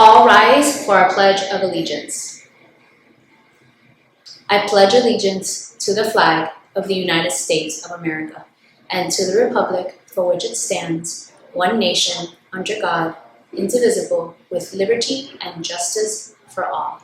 All rise for our Pledge of Allegiance. I pledge allegiance to the flag of the United States of America and to the republic for which it stands, one nation, under God, indivisible, with liberty and justice for all.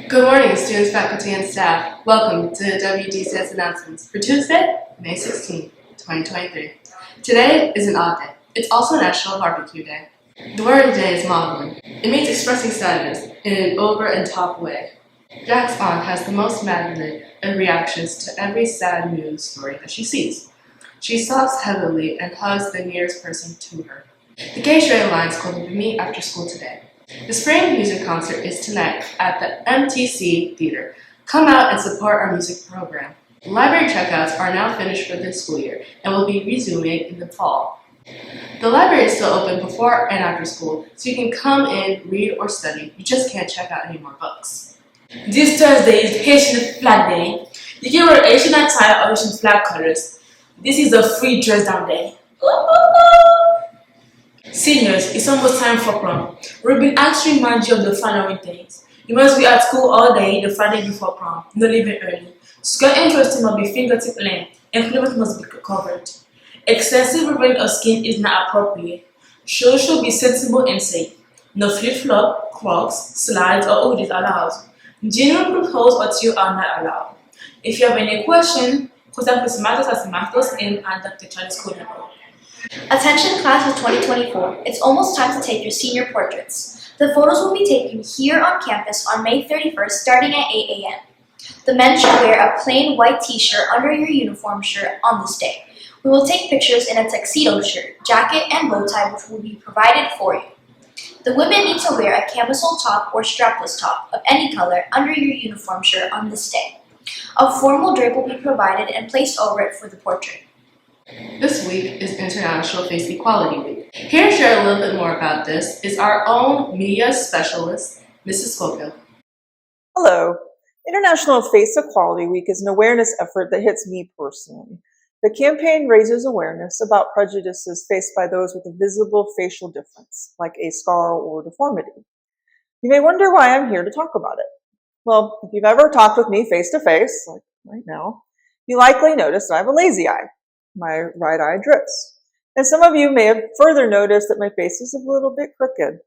Good morning, students, faculty, and staff. Welcome to the WDCS announcements for Tuesday, May 16, 2023. Today is an odd day. It's also National Barbecue Day. The word today is maudlin. It means expressing sadness in an over and top way. Jack's aunt has the most maudlin reactions to every sad news story that she sees. She sobs heavily and hugs the nearest person to her. The Gay Straight Alliance called to meet after school today. The spring music concert is tonight at the MTC Theater. Come out and support our music program. Library checkouts are now finished for this school year and will be resuming in the fall. The library is still open before and after school, so you can come in, read, or study. You just can't check out any more books. This Thursday is Haitian Flag Day. You can wear Haitian attire or Haitian flag colors. This is a free dress down day. Seniors, it's almost time for prom. We've been asked to remind you of the following things. You must be at school all day the Friday before prom, no leaving early. Skirt and dress must be fingertip length, and clothes must be covered. Excessive revealing of skin is not appropriate. Shows should be sensible and safe. No flip-flop, crocs, slides, or hoodies allowed. General clothes or teal are not allowed. If you have any question, contact Ms. Matos at Matos and Dr. Charles Codenberg. Attention class of 2024, it's almost time to take your senior portraits. The photos will be taken here on campus on May 31st starting at 8 a.m. The men should wear a plain white t-shirt under your uniform shirt on this day. We will take pictures in a tuxedo shirt, jacket, and bow tie which will be provided for you. The women need to wear a camisole top or strapless top of any color under your uniform shirt on this day. A formal drape will be provided and placed over it for the portrait. This week is International Face Equality Week. Here to share a little bit more about this is our own media specialist, Mrs. Schofield. Hello. International Face Equality Week is an awareness effort that hits me personally. The campaign raises awareness about prejudices faced by those with a visible facial difference, like a scar or deformity. You may wonder why I'm here to talk about it. Well, if you've ever talked with me face to face, like right now, you likely noticed that I have a lazy eye. My right eye drips. And some of you may have further noticed that my face is a little bit crooked.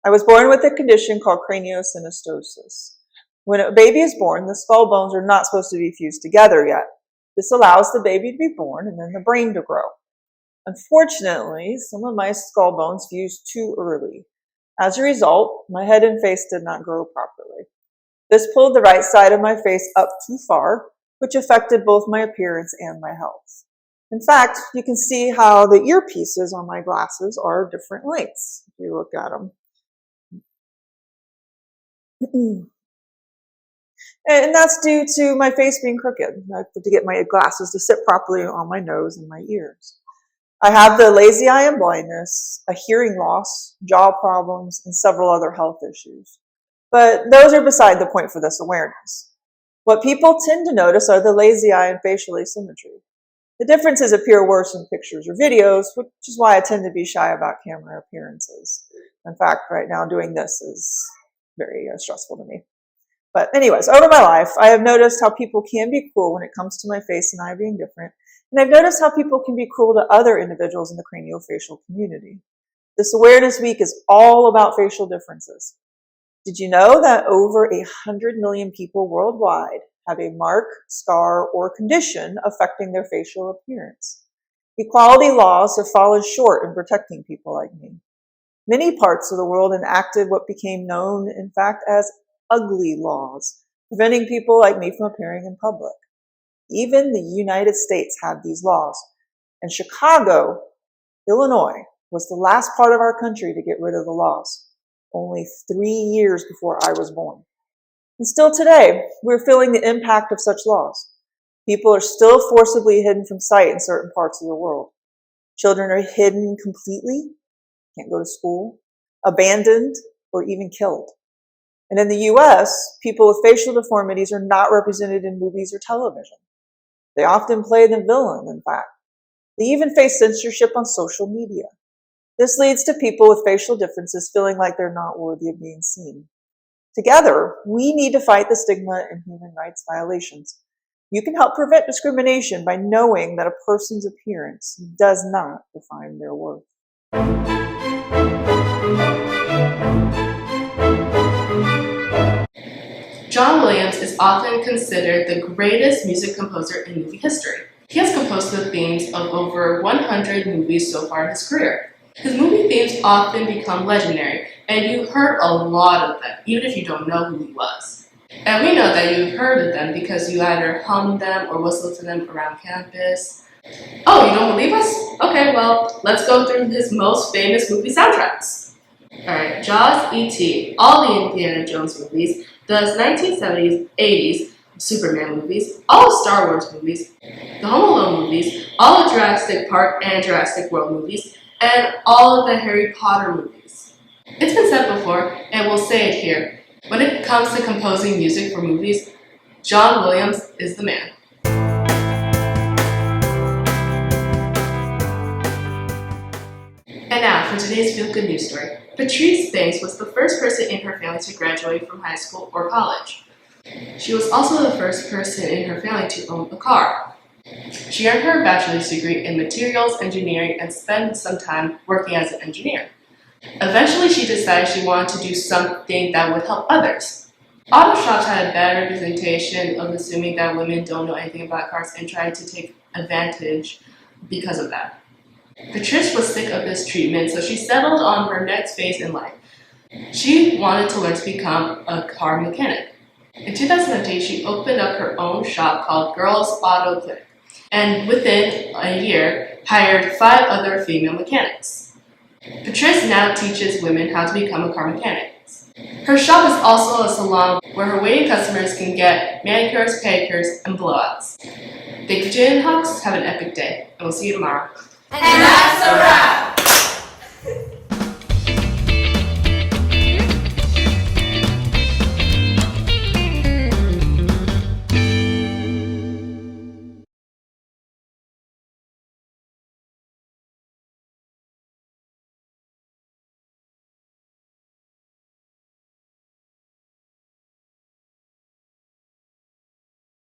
I was born with a condition called craniosynostosis. When a baby is born, the skull bones are not supposed to be fused together yet. This allows the baby to be born and then the brain to grow. Unfortunately, some of my skull bones fused too early. As a result, my head and face did not grow properly. This pulled the right side of my face up too far, which affected both my appearance and my health. In fact, you can see how the earpieces on my glasses are different lengths if you look at them. And that's due to my face being crooked. I have to get my glasses to sit properly on my nose and my ears. I have the lazy eye and blindness, a hearing loss, jaw problems, and several other health issues. But those are beside the point for this awareness. What people tend to notice are the lazy eye and facial asymmetry. The differences appear worse in pictures or videos, which is why I tend to be shy about camera appearances. In fact, right now doing this is very stressful to me. But anyways, over my life, I have noticed how people can be cruel when it comes to my face and eye being different. And I've noticed how people can be cruel to other individuals in the craniofacial community. This Awareness Week is all about facial differences. Did you know that over 100 million people worldwide have a mark, scar, or condition affecting their facial appearance? Equality laws have fallen short in protecting people like me. Many parts of the world enacted what became known, in fact, as ugly laws, preventing people like me from appearing in public. Even the United States had these laws, and Chicago, Illinois, was the last part of our country to get rid of the laws, only 3 years before I was born. And still today, we're feeling the impact of such laws. People are still forcibly hidden from sight in certain parts of the world. Children are hidden completely, can't go to school, abandoned, or even killed. And in the US, people with facial deformities are not represented in movies or television. They often play the villain, in fact. They even face censorship on social media. This leads to people with facial differences feeling like they're not worthy of being seen. Together, we need to fight the stigma and human rights violations. You can help prevent discrimination by knowing that a person's appearance does not define their worth. John Williams is often considered the greatest music composer in movie history. He has composed the themes of over 100 movies so far in his career. His movie themes often become legendary, and you've heard a lot of them, even if you don't know who he was. And we know that you've heard of them because you either hummed them or whistled to them around campus. Oh, you don't believe us? Okay, well, let's go through his most famous movie soundtracks. Alright, Jaws, E.T., all the Indiana Jones movies, the 1970s, 80s Superman movies, all the Star Wars movies, the Home Alone movies, all the Jurassic Park and Jurassic World movies, and all of the Harry Potter movies. It's been said before, and we'll say it here. When it comes to composing music for movies, John Williams is the man. And now for today's feel-good news story. Patrice Banks was the first person in her family to graduate from high school or college. She was also the first person in her family to own a car. She earned her bachelor's degree in materials engineering and spent some time working as an engineer. Eventually, she decided she wanted to do something that would help others. Auto shops had a bad representation of assuming that women don't know anything about cars and tried to take advantage because of that. Patrice was sick of this treatment, so she settled on her next phase in life. She wanted to learn to become a car mechanic. In 2015, she opened up her own shop called Girls Auto Clinic, and within a year, hired 5 other female mechanics. Patrice now teaches women how to become a car mechanic. Her shop is also a salon where her waiting customers can get manicures, pedicures, and blowouts. Thank you for tuning in, Hawks. Have an epic day, and we'll see you tomorrow. And that's a wrap!